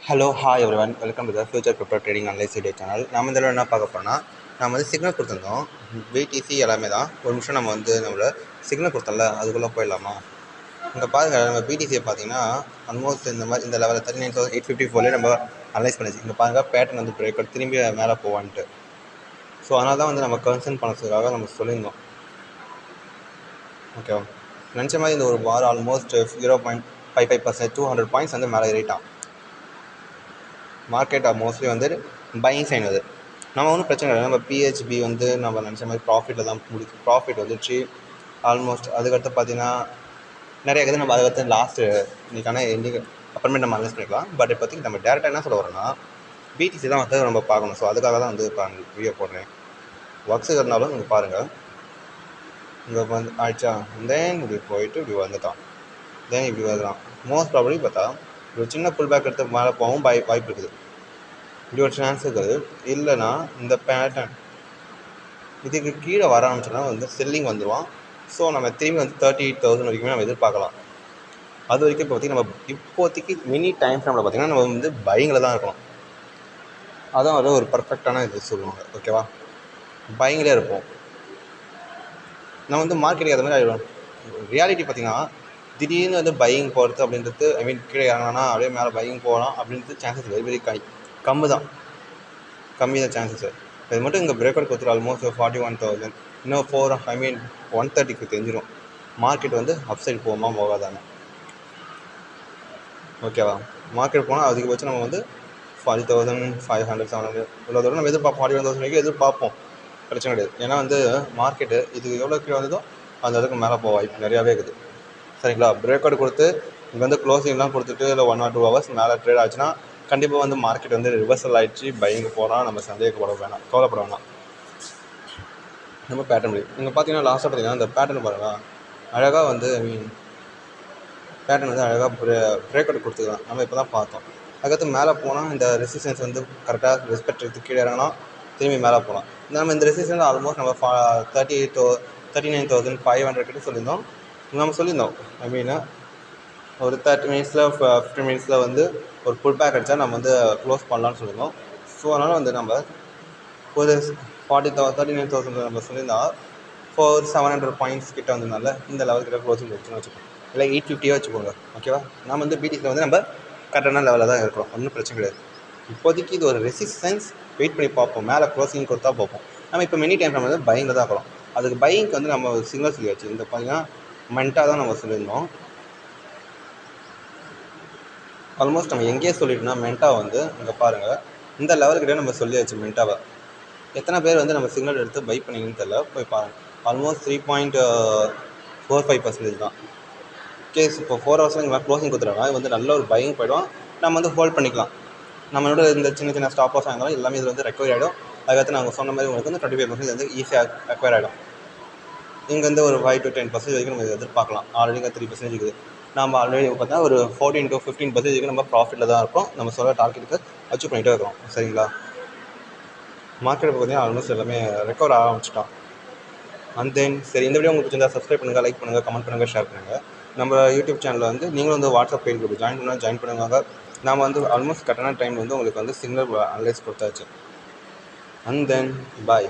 Hello hi every one welcome to the future crypto trading analyse video channel. நம்ம இதில் என்ன பார்க்க போகிறோம்னா, நம்ம வந்து சிக்னல் கொடுத்துருந்தோம். பிடிசி எல்லாமே தான். ஒரு நிமிஷம் நம்ம வந்து நம்மளோட சிக்னல் கொடுத்தோம்ல, அதுக்குள்ளே போயிடலாமா? இங்கே பாருங்கள், நம்ம பிடிசியை பார்த்தீங்கன்னா ஆல்மோஸ்ட் இந்த மாதிரி இந்த லெவலில் 39,854 நம்ம அனலைஸ் பண்ணிச்சு. இங்கே பாருங்கள், பேட்டர்ன் வந்து பிரேக் அவுட் திரும்பி மேலே போவான்ட்டு. ஸோ அதனால தான் வந்து நம்ம கன்சர்ன் பண்ணதுக்காக நம்ம சொல்லியிருந்தோம். ஓகேவா? நினச்ச மாதிரி இந்த ஒரு வாரம் ஆல்மோஸ்ட் 0.55% 200 பாயிண்ட்ஸ் வந்து மேலே ஏறிட்டான். மார்க்கெட் மோஸ்ட்லி வந்து பையிங் சைன் அது. நம்ம ஒன்றும் பிரச்சனை இல்லை. நம்ம பிஹெச்பி வந்து நம்ம நினச்ச மாதிரி ப்ராஃபிட்டில் தான் ப்ராஃபிட் வந்துச்சு ஆல்மோஸ்ட். அதுக்கடுத்து பார்த்தீங்கன்னா நிறைய இருக்குது. நம்ம அதுக்கடுத்து லாஸ்ட்டு இன்றைக்கான இன்றைக்கி அப்புறமேட்டு நம்ம அனலைஸ் பண்ணிக்கலாம். பட் இப்போதைக்கு நம்ம டேரெக்டாக என்ன சொல்ல வரோம்னா, பிடிசி தான் வந்து நம்ம பார்க்கணும். ஸோ அதுக்காக தான் வந்து இப்போ வீடியோ போடுறேன். ஒர்க்ஸ் இருந்தாலும் நீங்கள் பாருங்கள். இங்கே வந்து ஆயிடுச்சா, தென் இப்படி போயிட்டு இப்படி வந்துட்டான். தென் இப்படி வரலாம். மோஸ்ட் ப்ராபப்ளி பார்த்தா ஒரு சின்ன புல் பேக் எடுத்து மேலே போகவும் வாய்ப்பு இருக்குது. இப்படி ஒரு சான்ஸ் இருக்குது. இல்லைன்னா இந்த பேட்டர்ன் இதுக்கு கீழே வர ஆரம்பிச்சோன்னா வந்து செல்லிங் வந்துடுவான். ஸோ நம்ம திரும்பி வந்து 38,000 வரைக்குமே நம்ம எதிர்பார்க்கலாம். அது வரைக்கும் இப்போ இப்போதைக்கு மினி டைம் ஃப்ரேமில் பார்த்திங்கன்னா நம்ம வந்து பையிங்கில் தான் இருக்கணும். அதான் வந்து ஒரு பர்ஃபெக்டான இது சொல்லுவாங்க. ஓகேவா? பையிங்லேயே இருப்போம். நம்ம வந்து மார்க்கெட்டுக்கு அது மாதிரி ஆகிடும். ரியாலிட்டி பார்த்திங்கன்னா திடீர்னு வந்து பையிங் போகிறது அப்படின்றது, ஐ மீன் கீழே இறங்கினா அப்படியே மேலே பையிங் போகலாம் அப்படின்றது சான்சஸ் வெரி வெரி கம்மி தான் சான்சஸ். இது மட்டும் இங்கே பிரேக் அவுட் கொடுத்துரு ஆல்மோஸ்ட் 41,000 இன்னும் 130க்கு தெரிஞ்சிடும் மார்க்கெட் வந்து அப் சைடு போகுமா போகாதாங்க. ஓகேவா? மார்க்கெட் போனால் அதிகபட்சம் நம்ம வந்து 40,500 700 இவ்வளோ தூரம் நம்ம எதிர்பார்ப்போம். 41,000 வரைக்கும் எதிர்பார்ப்போம். பிரச்சனை கிடையாது. ஏன்னா வந்து மார்க்கெட்டு இது எவ்வளோ கீழே வந்ததோ அந்த அளவுக்கு மேலே போக வாய்ப்பு நிறையாவே இருக்குது. சரிங்களா? பிரேக் அவுட் கொடுத்து இங்கே வந்து க்ளோசிங்லாம் கொடுத்துட்டு இல்லை 1 or 2 hours மேலே ட்ரேட் ஆச்சுன்னா கண்டிப்பாக வந்து மார்க்கெட் வந்து ரிவர்சல் ஆகிடுச்சு, பையிங் போகிறோம். நம்ம கவலைப்பட வேணாம். நம்ம பேட்டர்ன் இங்கே பார்த்தீங்கன்னா லாஸ்ட்டாக பார்த்தீங்கன்னா இந்த பேட்டர்ன் பாருங்கள், அழகாக வந்து ஐ மீன் பேட்டர்ன் வந்து அழகாக பிரேக் அவுட் கொடுத்துக்கலாம். நம்ம இப்போ தான் பார்த்தோம். அதுக்கடுத்து மேலே போனால் இந்த ரெசிஸ்டன்ஸ் வந்து கரெக்டாக ரெஸ்பெக்ட் எடுத்து கீழே இறங்கினா திரும்பி மேலே போகலாம். நம்ம இந்த ரெசிஸ்டன்ஸ் ஆல்மோஸ்ட் நம்ம 39,500 கிட்ட சொல்லியிருந்தோம். ஐ மீன் ஒரு 30 மினிட்ஸில் 15 மினிட்ஸில் வந்து ஒரு புல் பேக் அடித்தா நம்ம வந்து க்ளோஸ் பண்ணலான்னு சொல்லியிருந்தோம். ஸோ அதனால் வந்து நம்ம ஒரு 39,000 நம்ம சொல்லியிருந்தா ஒரு 700 பாயிண்ட்ஸ் கிட்ட வந்ததுனால இந்த லெவல் கிட்ட க்ளோசிங் வச்சுன்னு வச்சுக்கோங்க. இல்லை 850 வச்சுக்கோங்க. ஓகேவா? நம்ம வந்து பிடிசியில் வந்து நம்ம கரெக்டான லெவலில் தான் இருக்கிறோம். ஒன்றும் பிரச்சனை கிடையாது. இப்போதைக்கு இது ஒரு ரெசிஸ்டன்ஸ். வெயிட் பண்ணி பார்ப்போம். மேலே க்ளோசிங் கொடுத்தா பார்ப்போம். நம்ம இப்போ மினி டைம் வந்து பையிங்கில் தான் இருக்கிறோம். அதுக்கு பையிங்க்கு வந்து நம்ம சிக்னல் சொல்லியாச்சு. இந்த பார்த்தீங்கன்னா மென்ட்டாக தான் நம்ம சொல்லியிருந்தோம். ஆல்மோஸ்ட் நம்ம எங்கேயே சொல்லிட்டோம்னா மென்ட்டா வந்து இங்கே பாருங்கள், இந்த லெவலுக்கிட்டே நம்ம சொல்லியாச்சு மென்ட்டாவை. எத்தனை பேர் வந்து நம்ம சிக்னல் எடுத்து பை பண்ணிங்கன்னு தெரியல, போய் பாருங்கள். ஆல்மோஸ்ட் 3.45% தான். கேஸ் இப்போ 4 ஹவர்ஸில் இங்கே க்ளோசிங் கொடுத்துருவாங்க. இது வந்து நல்ல ஒரு பையிங் போய்டும். நம்ம வந்து ஹோல்ட் பண்ணிக்கலாம். நம்மளோட இந்த சின்ன சின்ன ஸ்டாப் லாஸ் ஆகிருந்தாலும் எல்லாமே இதில் வந்து ரெக்கவர் ஆகிடும். அதுக்கடுத்து நாங்கள் சொன்ன மாதிரி உங்களுக்கு வந்து 25% வந்து ஈஸியாக ரெக்கவர் ஆகிடும். இங்கே வந்து ஒரு 5 to 10% வரைக்கும் நம்ம எதிர்பார்க்கலாம். ஆல்ரெடி இங்கே 3% இருக்குது. நம்ம ஆல்ரெடி பார்த்தா ஒரு 14 to 15% நம்ம ப்ராஃபிட்டில் தான் இருக்கோம். நம்ம சொல்ல டார்கெட்டுக்கு அச்சீவ் பண்ணிகிட்டே இருக்கிறோம். சரிங்களா? மார்க்கெட் பார்த்தீங்கன்னா ஆல்மோஸ்ட் எல்லாமே ரெக்கவர் ஆரம்பிச்சிட்டோம். அண்ட் தென் சரி, இந்த வீடியோ உங்களுக்கு பிடிச்சிருந்தா சப்ஸ்கிரைப் பண்ணுங்கள், லைக் பண்ணுங்கள், கமெண்ட் பண்ணுங்கள், ஷேர் பண்ணுங்கள். நம்ம யூடியூப் சேனலில் வந்து நீங்களும் வந்து வாட்ஸ்அப் பேஜ் குரூப் ஜாயின் பண்ணுவாங்க. நாம் வந்து ஆல்மோஸ்ட் கரெக்டான டைம் வந்து உங்களுக்கு வந்து சிக்னல் அனலைஸ் கொடுத்தாச்சு. And then bye.